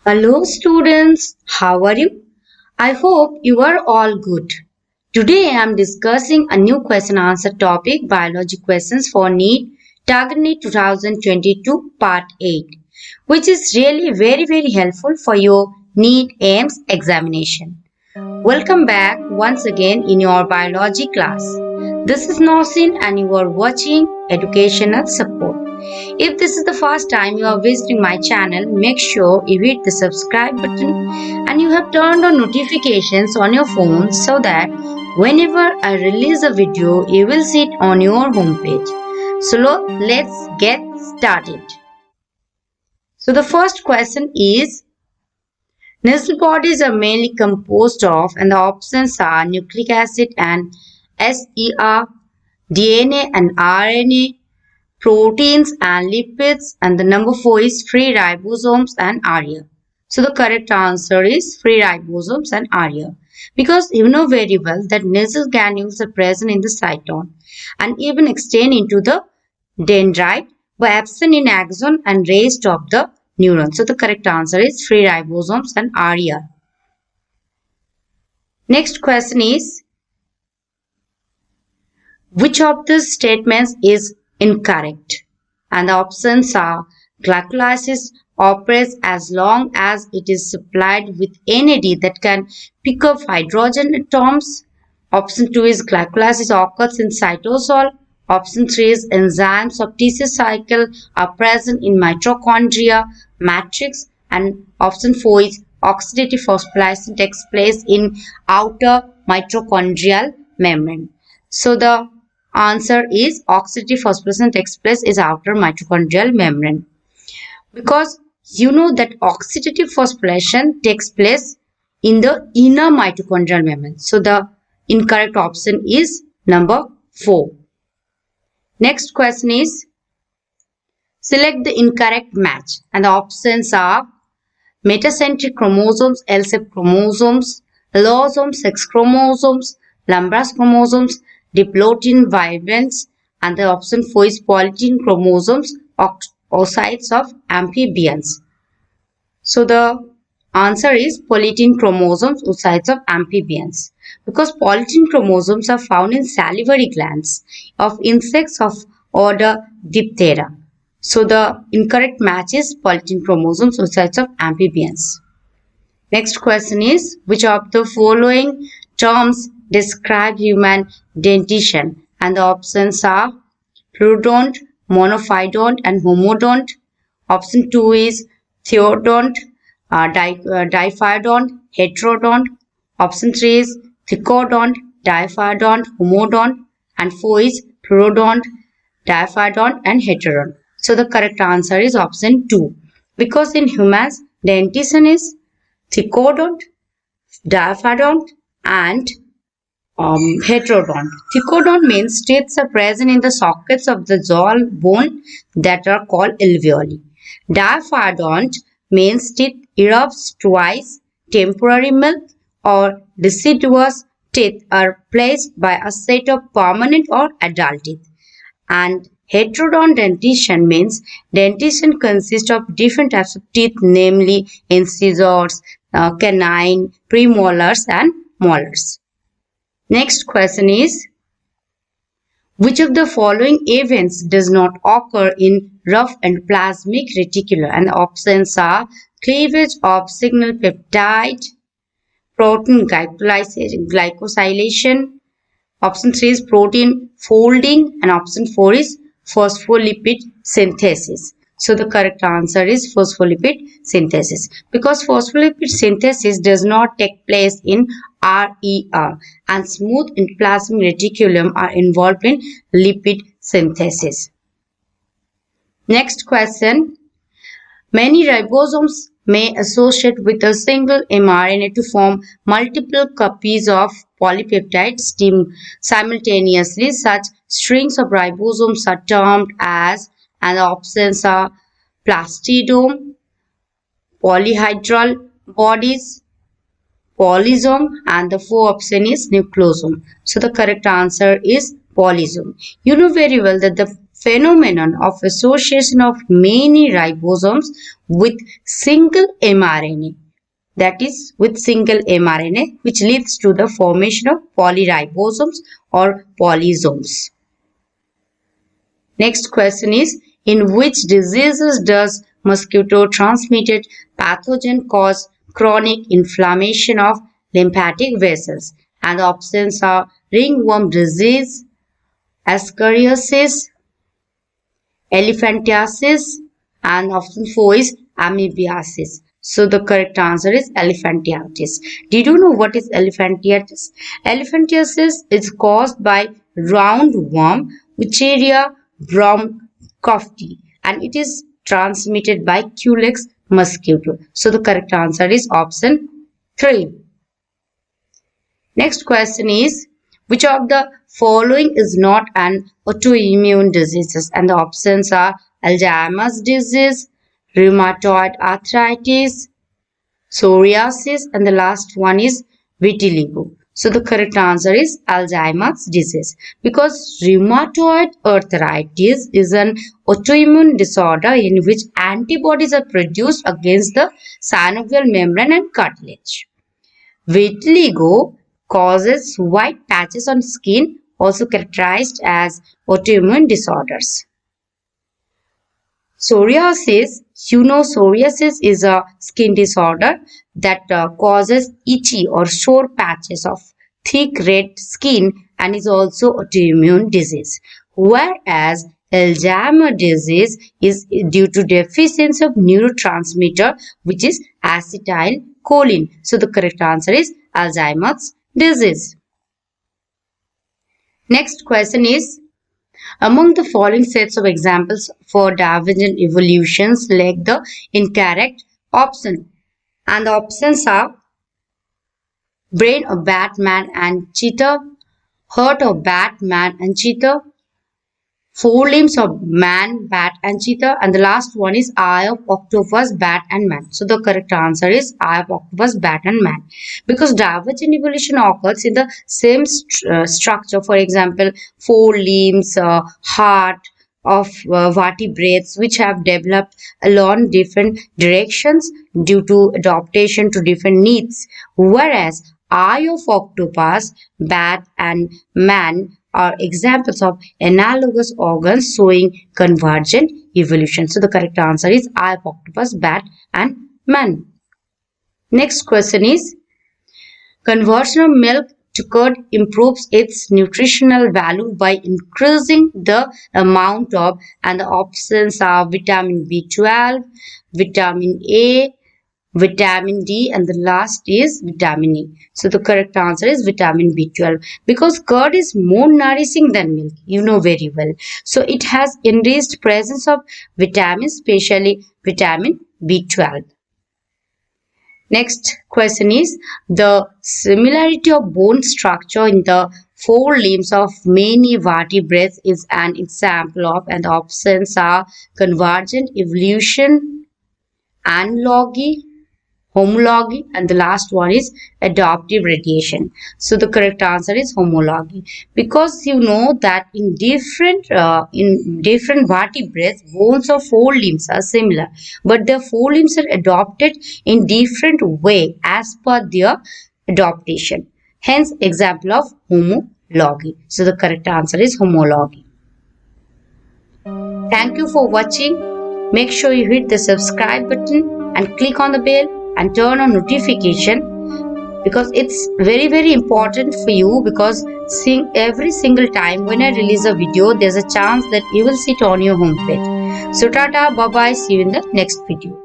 Hello students, how are you? I hope you are all good. Today I am discussing a new question answer topic, Biology Questions for NEET, Target NEET 2022 Part 8, which is really very helpful for your NEET AIIMS examination. Welcome back once again in your biology class. This is Nowsin and you are watching Educational Support. If this is the first time you are visiting my channel, make sure you hit the subscribe button and you have turned on notifications on your phone so that whenever I release a video, you will see it on your homepage. So let's get started. So the first question is, nasal bodies are mainly composed of, and the options are nucleic acid and SER, DNA and RNA, proteins and lipids, and the number 4 is free ribosomes and ARIA. So the correct answer is free ribosomes and ARIA, because you know very well that nasal granules are present in the cytosol and even extend into the dendrite but absent in axon and rest of the neuron. So the correct answer is free ribosomes and ARIA. Next question is, which of these statements is incorrect? And the options are glycolysis operates as long as it is supplied with NAD that can pick up hydrogen atoms. Option 2 is glycolysis occurs in cytosol. Option 3 is enzymes of tissue cycle are present in mitochondria matrix. And option 4 is oxidative phosphorylation takes place in outer mitochondrial membrane. So the answer is oxidative phosphorylation takes place in outer mitochondrial membrane. Because you know that oxidative phosphorylation takes place in the inner mitochondrial membrane. So the incorrect option is number 4. Next question is, select the incorrect match. And the options are metacentric chromosomes, L-shaped chromosomes, allosome sex chromosomes, lumbous chromosomes, diplotin vibrants, and the option 4 is polytin chromosomes, oocytes of amphibians. So the answer is polytin chromosomes, oocytes of amphibians, because polytin chromosomes are found in salivary glands of insects of order Diptera. So the incorrect match is polytin chromosomes, oocytes of amphibians. Next question is, which of the following terms describe human dentition? And the options are plurodont, monophyodont and homodont. Option 2 is theodont, diphyodont, heterodont. Option 3 is thicodont, diphyodont, homodont, and 4 is plurodont, diphyodont and heterodont. So the correct answer is option 2, because in humans dentition is thicodont, diphyodont and heterodont. Thicodont means teeth are present in the sockets of the jaw bone that are called alveoli. Diphyodont means teeth erupts twice, temporary milk or deciduous teeth are placed by a set of permanent or adult teeth. And heterodont dentition means dentition consists of different types of teeth, namely incisors, canine, premolars and molars. Next question is, which of the following events does not occur in rough endoplasmic reticulum? And the options are cleavage of signal peptide, protein glycosylation, option 3 is protein folding, and option 4 is phospholipid synthesis. So the correct answer is phospholipid synthesis, because phospholipid synthesis does not take place in RER and smooth endoplasmic reticulum are involved in lipid synthesis. Next question, many ribosomes may associate with a single mRNA to form multiple copies of polypeptides simultaneously. Such strings of ribosomes are termed as, and the options are plastidome, polyhedral bodies, polysome, and the 4th option is nucleosome. So the correct answer is polysome. You know very well that the phenomenon of association of many ribosomes with single mRNA. That is, with single mRNA, which leads to the formation of polyribosomes or polysomes. Next question is, in which diseases does mosquito-transmitted pathogen cause chronic inflammation of lymphatic vessels? And the options are ringworm disease, ascariasis, elephantiasis, and option 4 is amoebiasis. So the correct answer is elephantiasis. Did you know what is elephantiasis? Elephantiasis is caused by roundworm Wucheria bronchofti, and it is transmitted by Culex mosquito. So the correct answer is option 3. Next question is, which of the following is not an autoimmune disease? And the options are Alzheimer's disease, rheumatoid arthritis, psoriasis, and the last one is vitiligo. So the correct answer is Alzheimer's disease, because rheumatoid arthritis is an autoimmune disorder in which antibodies are produced against the synovial membrane and cartilage. Vitiligo causes white patches on skin, also characterized as autoimmune disorders. Psoriasis, psoriasis is a skin disorder that causes itchy or sore patches of thick red skin and is also autoimmune disease. Whereas Alzheimer's disease is due to deficiency of neurotransmitter, which is acetylcholine. So the correct answer is Alzheimer's disease. Next question is, among the following sets of examples for divergent evolution, select the incorrect option. And the options are brain of Batman and cheetah, heart of Batman and cheetah, forelimbs of man, bat and cheetah, and the last one is eye of octopus, bat and man. So the correct answer is eye of octopus, bat and man, because divergent evolution occurs in the same structure. For example, forelimbs, heart of vertebrates which have developed along different directions due to adaptation to different needs, whereas eye of octopus, bat and man are examples of analogous organs showing convergent evolution. So the correct answer is eye of octopus, bat and man. Next question is, conversion of milk to curd improves its nutritional value by increasing the amount of, and the options are vitamin B12, vitamin A, vitamin D, and the last is vitamin E. So the correct answer is vitamin B12, because curd is more nourishing than milk, you know very well. So it has enriched presence of vitamins, especially vitamin B12. Next question is, the similarity of bone structure in the forelimbs of many vertebrates is an example of, and the options are convergent evolution, analogy, homology, and the last one is adaptive radiation. So the correct answer is homology, because you know that in different vertebrates, bones of forelimbs are similar, but their forelimbs are adapted in different way as per their adaptation. Hence, example of homology. So the correct answer is homology. Thank you for watching. Make sure you hit the subscribe button and click on the bell and turn on notification, because it's very important for you, because every single time when I release a video, there's a chance that you will see it on your homepage. So tata, bye bye, see you in the next video.